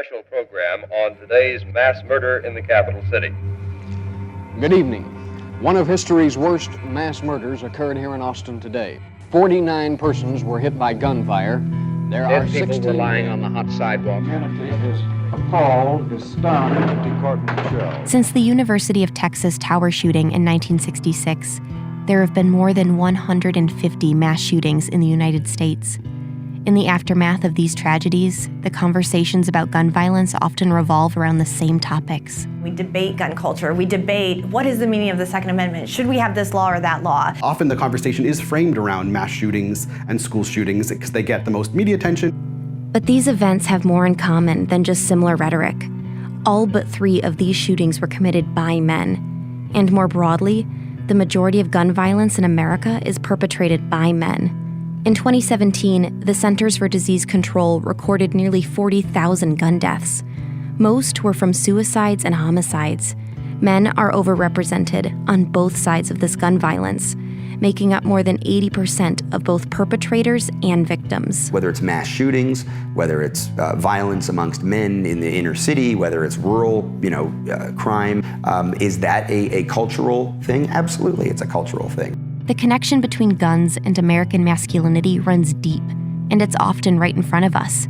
special program on today's mass murder in the capital city. Good evening. One of history's worst mass murders occurred here in Austin today. 49 persons were hit by gunfire. There are 16 people were lying on the hot sidewalk. Humanity is appalled, is stunned. Department show. Since the University of Texas tower shooting in 1966, there have been more than 150 mass shootings in the United States. In the aftermath of these tragedies, the conversations about gun violence often revolve around the same topics. We debate gun culture. We debate what is the meaning of the Second Amendment? Should we have this law or that law? Often the conversation is framed around mass shootings and school shootings because they get the most media attention. But these events have more in common than just similar rhetoric. All but 3 of these shootings were committed by men. And more broadly, the majority of gun violence in America is perpetrated by men. In 2017, the Centers for Disease Control recorded nearly 40,000 gun deaths. Most were from suicides and homicides. Men are overrepresented on both sides of this gun violence, making up more than 80% of both perpetrators and victims. Whether it's mass shootings, whether it's violence amongst men in the inner city, whether it's rural, crime, is that a cultural thing? Absolutely, it's a cultural thing. The connection between guns and American masculinity runs deep, and it's often right in front of us.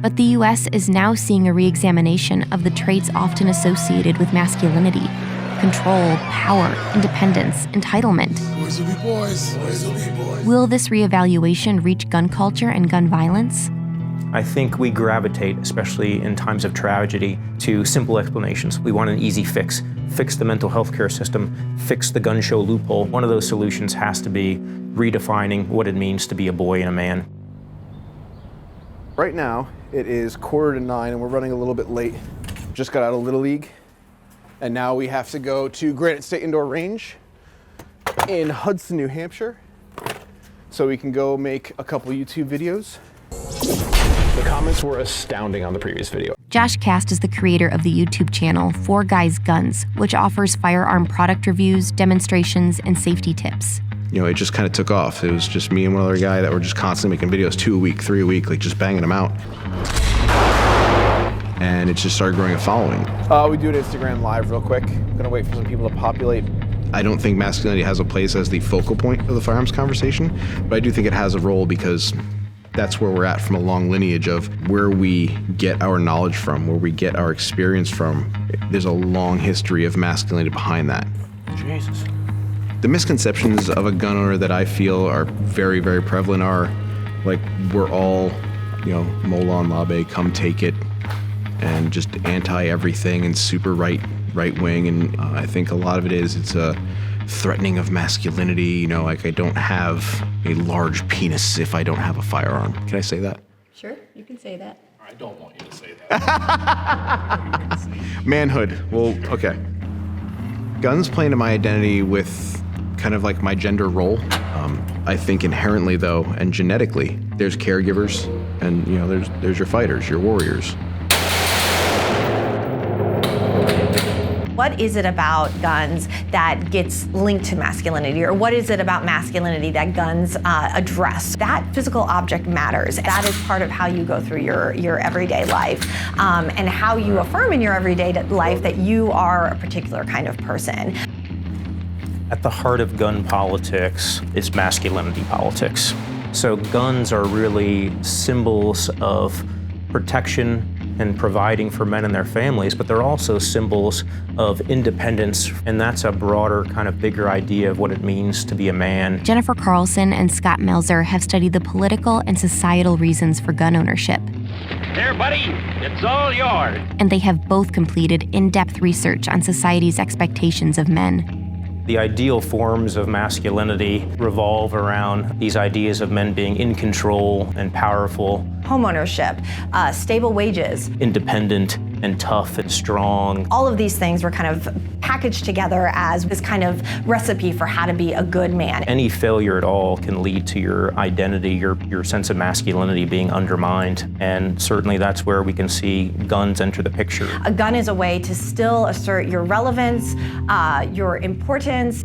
But the U.S. is now seeing a re-examination of the traits often associated with masculinity: control, power, independence, entitlement. Boys will be boys. Boys will be boys. Will this reevaluation reach gun culture and gun violence? I think we gravitate, especially in times of tragedy, to simple explanations. We want an easy fix. Fix the mental health care system, fix the gun show loophole. One of those solutions has to be redefining what it means to be a boy and a man. Right now, it is 8:45 and we're running a little bit late. Just got out of Little League, and now we have to go to Granite State Indoor Range in Hudson, New Hampshire, so we can go make a couple YouTube videos. The comments were astounding on the previous video. Josh Cast is the creator of the YouTube channel 4 Guys Guns, which offers firearm product reviews, demonstrations, and safety tips. It just kind of took off. It was just me and one other guy that were just constantly making videos 2 a week, 3 a week, like just banging them out. And it just started growing a following. We do it Instagram Live real quick. I'm gonna wait for some people to populate. I don't think masculinity has a place as the focal point of the firearms conversation, but I do think it has a role because that's where we're at from a long lineage of where we get our knowledge from, where we get our experience from. There's a long history of masculinity behind that. Jesus. The misconceptions of a gun owner that I feel are very, very prevalent are like we're all, Molon Labe, come take it, and just anti-everything and super right wing. And I think a lot of it is it's a threatening of masculinity, like I don't have a large penis if I don't have a firearm. Can I say that? Sure, you can say that. I don't want you to say that. Manhood. Well, okay. Guns play into my identity with kind of like my gender role. I think inherently though, and genetically, there's caregivers and there's your fighters, your warriors. What is it about guns that gets linked to masculinity, or what is it about masculinity that guns address? That physical object matters. That is part of how you go through your everyday life, and how you affirm in your everyday life that you are a particular kind of person. At the heart of gun politics is masculinity politics. So guns are really symbols of protection and providing for men and their families, but they're also symbols of independence, and that's a broader, kind of bigger idea of what it means to be a man. Jennifer Carlson and Scott Melzer have studied the political and societal reasons for gun ownership. Here, buddy, it's all yours. And they have both completed in-depth research on society's expectations of men. The ideal forms of masculinity revolve around these ideas of men being in control and powerful. Homeownership, stable wages. Independent and tough and strong. All of these things were kind of packaged together as this kind of recipe for how to be a good man. Any failure at all can lead to your identity, your sense of masculinity being undermined. And certainly that's where we can see guns enter the picture. A gun is a way to still assert your relevance, your importance.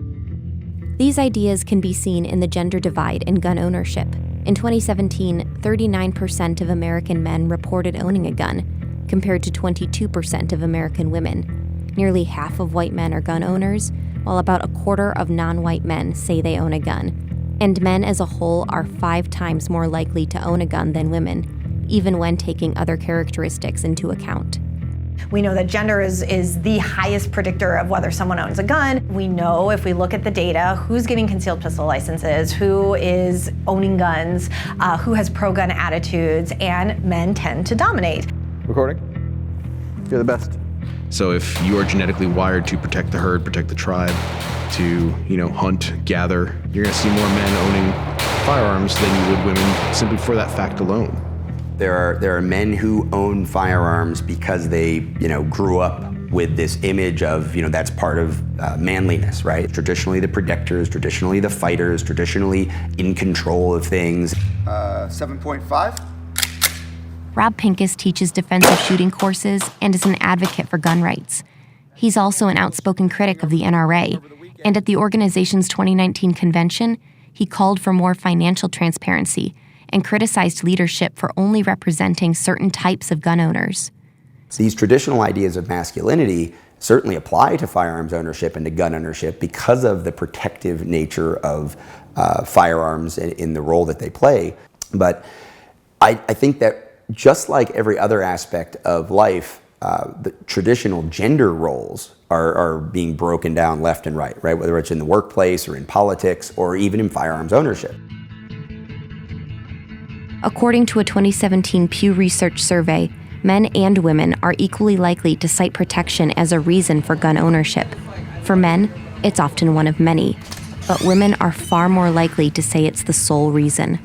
These ideas can be seen in the gender divide in gun ownership. In 2017, 39% of American men reported owning a gun, compared to 22% of American women. Nearly half of white men are gun owners, while about a quarter of non-white men say they own a gun. And men as a whole are 5 times more likely to own a gun than women, even when taking other characteristics into account. We know that gender is the highest predictor of whether someone owns a gun. We know if we look at the data, who's getting concealed pistol licenses, who is owning guns, who has pro-gun attitudes, and men tend to dominate. Recording? You're the best. So if you are genetically wired to protect the herd, protect the tribe, to, hunt, gather, you're gonna see more men owning firearms than you would women simply for that fact alone. There are men who own firearms because they, grew up with this image of, that's part of manliness, right? Traditionally the protectors, traditionally the fighters, traditionally in control of things. 7.5. Rob Pincus teaches defensive shooting courses and is an advocate for gun rights. He's also an outspoken critic of the NRA, and at the organization's 2019 convention, he called for more financial transparency and criticized leadership for only representing certain types of gun owners. These traditional ideas of masculinity certainly apply to firearms ownership and to gun ownership because of the protective nature of firearms in the role that they play. But I think that just like every other aspect of life, the traditional gender roles are being broken down left and right, whether it's in the workplace or in politics or even in firearms ownership. According to a 2017 Pew Research survey, men and women are equally likely to cite protection as a reason for gun ownership. For men, it's often one of many, but women are far more likely to say it's the sole reason.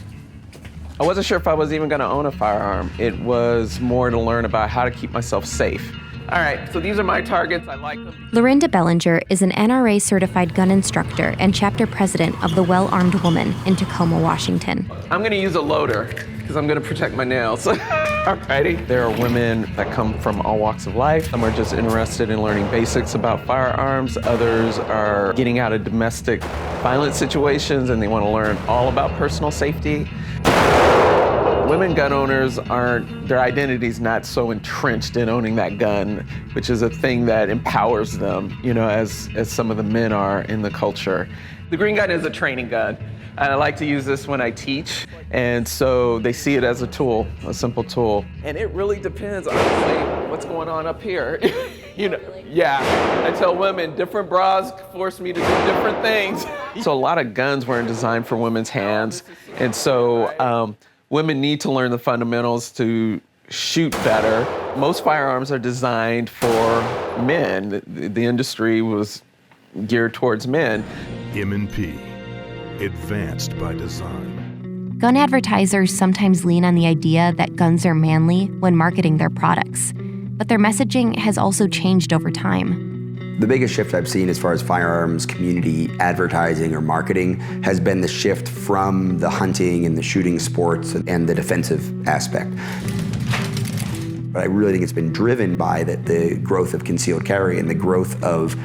I wasn't sure if I was even going to own a firearm. It was more to learn about how to keep myself safe. All right, so these are my targets. I like them. Lorinda Bellinger is an NRA certified gun instructor and chapter president of the Well-Armed Woman in Tacoma, Washington. I'm going to use a loader because I'm going to protect my nails. Alrighty. There are women that come from all walks of life. Some are just interested in learning basics about firearms. Others are getting out of domestic violence situations and they want to learn all about personal safety. Women gun owners their identity's not so entrenched in owning that gun, which is a thing that empowers them, as some of the men are in the culture. The green gun is a training gun, and I like to use this when I teach, and so they see it as a tool, a simple tool. And it really depends, honestly, what's going on up here. Yeah, I tell women, different bras force me to do different things. So a lot of guns weren't designed for women's hands, and so women need to learn the fundamentals to shoot better. Most firearms are designed for men. The industry was geared towards men. M&P, advanced by design. Gun advertisers sometimes lean on the idea that guns are manly when marketing their products, but their messaging has also changed over time. The biggest shift I've seen as far as firearms community advertising or marketing has been the shift from the hunting and the shooting sports and the defensive aspect. But I really think it's been driven by the growth of concealed carry and the growth of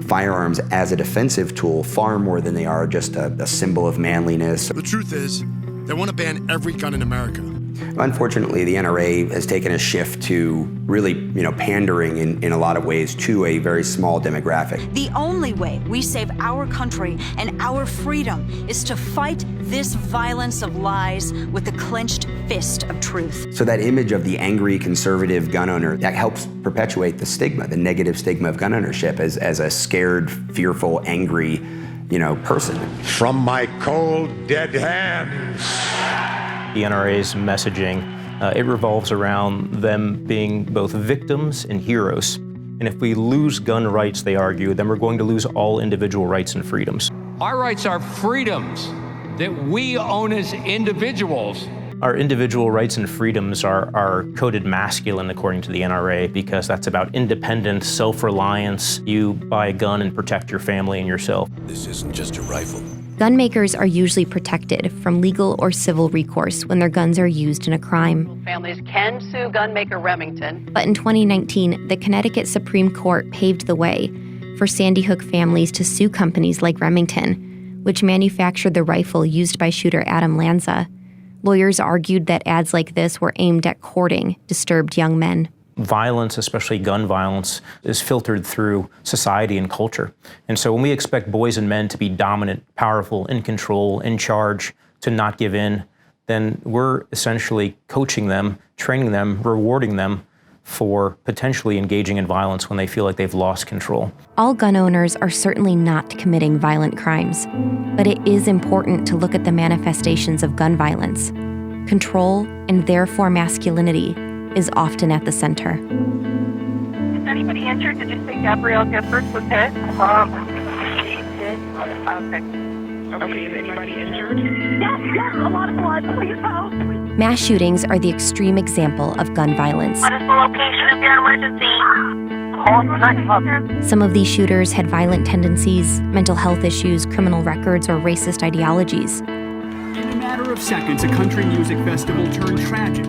firearms as a defensive tool far more than they are just a symbol of manliness. The truth is, they want to ban every gun in America. Unfortunately, the NRA has taken a shift to really, pandering in a lot of ways to a very small demographic. The only way we save our country and our freedom is to fight this violence of lies with the clenched fist of truth. So that image of the angry conservative gun owner, that helps perpetuate the stigma, the negative stigma of gun ownership as a scared, fearful, angry, person. From my cold, dead hands. The NRA's messaging, it revolves around them being both victims and heroes. And if we lose gun rights, they argue, then we're going to lose all individual rights and freedoms. Our rights are freedoms that we own as individuals. Our individual rights and freedoms are coded masculine according to the NRA because that's about independence, self-reliance. You buy a gun and protect your family and yourself. This isn't just a rifle. Gun makers are usually protected from legal or civil recourse when their guns are used in a crime. Families can sue gunmaker Remington. But in 2019, the Connecticut Supreme Court paved the way for Sandy Hook families to sue companies like Remington, which manufactured the rifle used by shooter Adam Lanza. Lawyers argued that ads like this were aimed at courting disturbed young men. Violence, especially gun violence, is filtered through society and culture. And so when we expect boys and men to be dominant, powerful, in control, in charge, to not give in, then we're essentially coaching them, training them, rewarding them for potentially engaging in violence when they feel like they've lost control. All gun owners are certainly not committing violent crimes, but it is important to look at the manifestations of gun violence. Control, and therefore masculinity, is often at the center. Is anybody injured? Did you say Gabrielle Giffords was hit? She did. Okay, is anybody injured? Yes, a lot of blood. Please help. Mass shootings are the extreme example of gun violence. What is the location of your emergency? Call 911. Some of these shooters had violent tendencies, mental health issues, criminal records, or racist ideologies. In a matter of seconds, a country music festival turned tragic.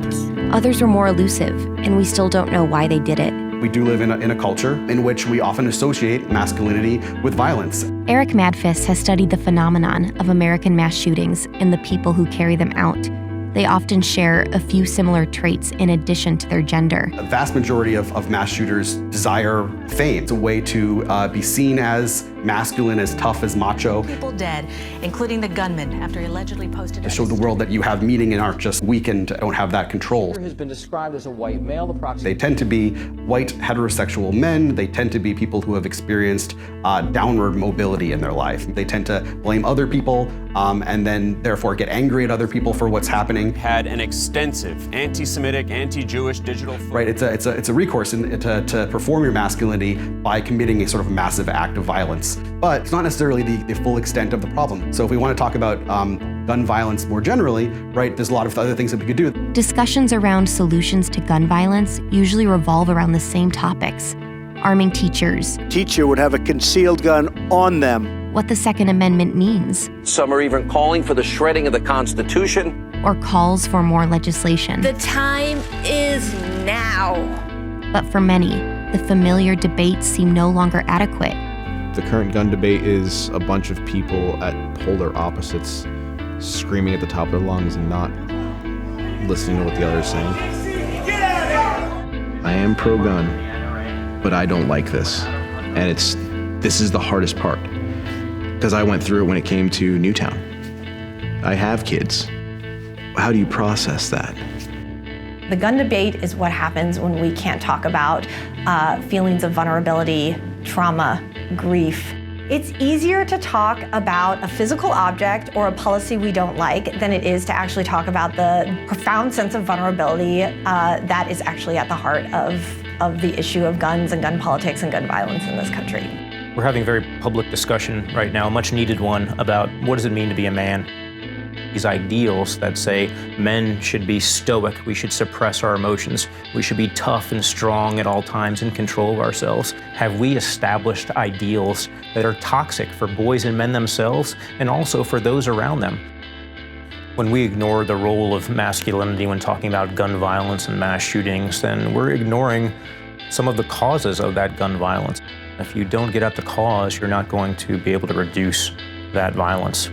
Others were more elusive, and we still don't know why they did it. We do live in a culture in which we often associate masculinity with violence. Eric Madfis has studied the phenomenon of American mass shootings and the people who carry them out. They often share a few similar traits in addition to their gender. A vast majority of mass shooters desire fame. It's a way to be seen as masculine, as tough, as macho. People dead, including the gunman, after he allegedly posted To show the world that you have meaning and aren't just weak and don't have that control. Has been described as a white male. They tend to be white heterosexual men. They tend to be people who have experienced downward mobility in their life. They tend to blame other people and then therefore get angry at other people for what's happening. Had an extensive anti-Semitic, anti-Jewish digital. Right, it's a recourse to perform your masculinity by committing a sort of massive act of violence. But it's not necessarily the full extent of the problem. So if we want to talk about gun violence more generally, right, there's a lot of other things that we could do. Discussions around solutions to gun violence usually revolve around the same topics: arming teachers, teacher would have a concealed gun on them, what the Second Amendment means, some are even calling for the shredding of the Constitution, or calls for more legislation. The time is now. But for many, the familiar debates seem no longer adequate. The current gun debate is a bunch of people at polar opposites screaming at the top of their lungs and not listening to what the other is saying. I am pro-gun, but I don't like this. And this is the hardest part, because I went through it when it came to Newtown. I have kids. How do you process that? The gun debate is what happens when we can't talk about feelings of vulnerability, trauma, grief. It's easier to talk about a physical object or a policy we don't like than it is to actually talk about the profound sense of vulnerability that is actually at the heart of the issue of guns and gun politics and gun violence in this country. We're having a very public discussion right now, a much needed one, about what does it mean to be a man? These ideals that say men should be stoic, we should suppress our emotions, we should be tough and strong at all times, in control of ourselves. Have we established ideals that are toxic for boys and men themselves and also for those around them? When we ignore the role of masculinity when talking about gun violence and mass shootings, then we're ignoring some of the causes of that gun violence. If you don't get at the cause, you're not going to be able to reduce that violence.